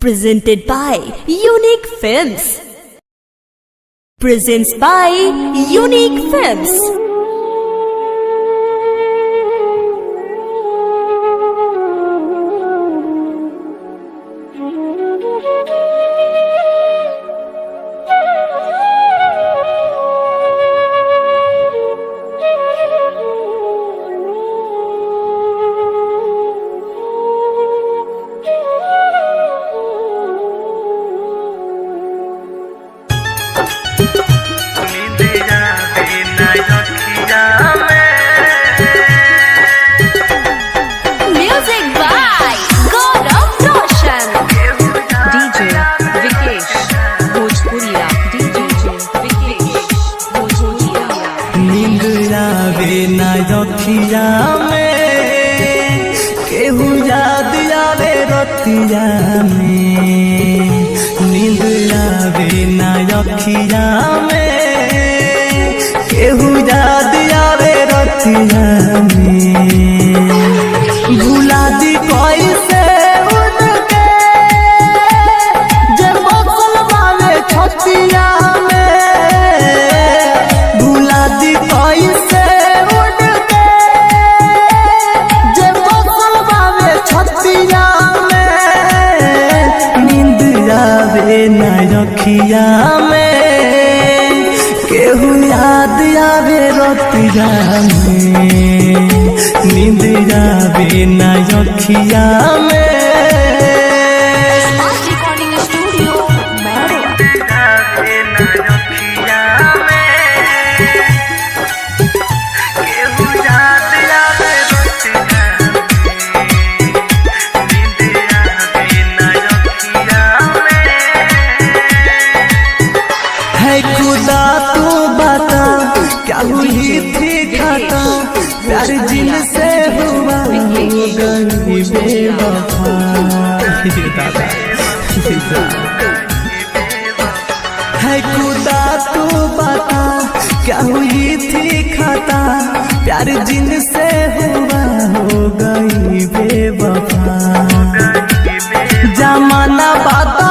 Presented by Unique Films. Presents by Unique Films. Music by Gaurav Roshan. DJ Vikesh Bhojpuria. DJ Vikesh Bhojpuria. नींद आवे ना रतिया में केहू याद आवे रतिया में। नींद आवे ना रतिया में केहू याद आवे रतिया में। भुला दी कैसे उनके जे बसल वाले छतिया में। भुला दी कैसे उनके जे बसल वाले छतिया में। नींद आवे ना रखिया में केहू याद आवे रतिया में। नींद आवे ना रखिया में। Smart Recording Studio, Mehro. है खुदा तू बता क्या हुई थी खाता। प्यार जिन से हुआ हो गई बेवफा। है खुदा तू बता क्या हुई थी खाता। प्यार जिन से हुआ हो गई बेवफा। जमाना बाता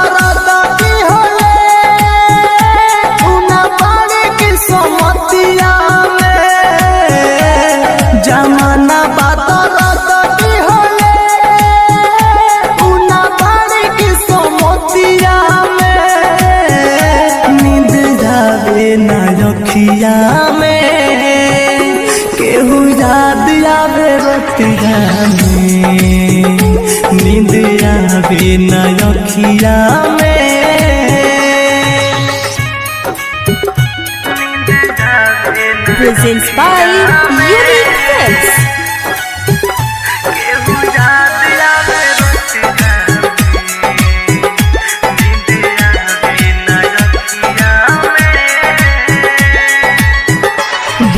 की होले उना पानी की समतिया में। जमाना बाता की होले उना पानी की समतिया में। नींद आवे ना रखिया में केहू याद आवे रतिया में। नींद आवे ना रखिया में। Presents by Unique Films.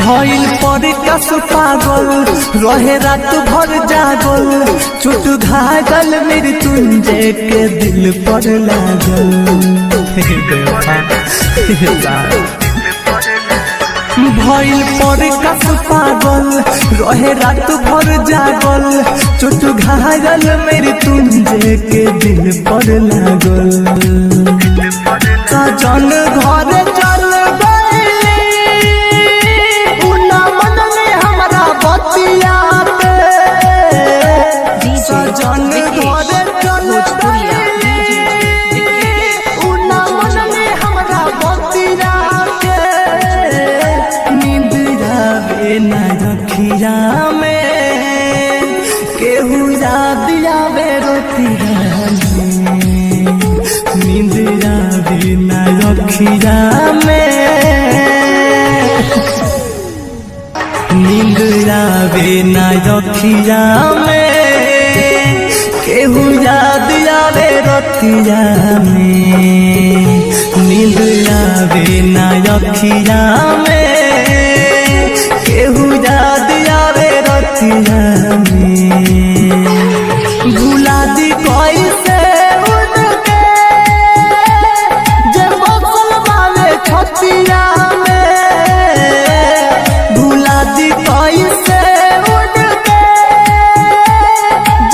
भइल पर कस पागल रहे रात भर जागल। चोट घायल मृत्युंजय के दिल पर लागल। भइल पर कस पागल रहे रात भर जागल। चोट घायल मृत्युंजय के दिल पर लागल। सजन घर चल गइली उना मन में हमरा बतिया पे। सजन घर चल गइली उना मन में हमरा बतिया पे। नींद आवे ना रखिया में केहू याद आवे रतिया में। नींद आवे ना रखिया में। नींद आवे ना रखिया में केहू याद आवे रतिया में। नींद आवे ना रखिया में केहू याद आवे रतिया में। भुला दी कैसे उनके जे बसल वाले छतिया में। भुला दी कैसे उनके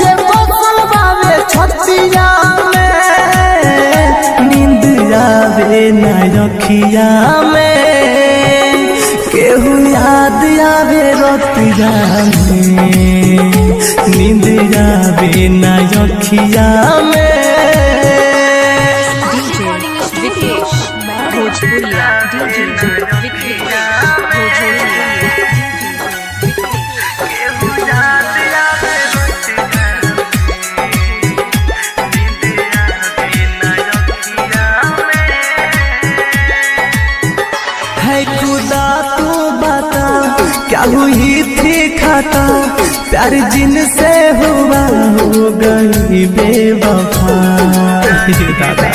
जे बसल वाले छतिया में। रखिया में केहू याद आवे रतिया में नींद आवे ना रखिया में डीजे विकेश भोजपुरिया डीजे विकेश भोजपुरिया है खुदा तू बता क्या हुई थी खाता प्यार जिनसे हुआ हो गई बेवफा दादा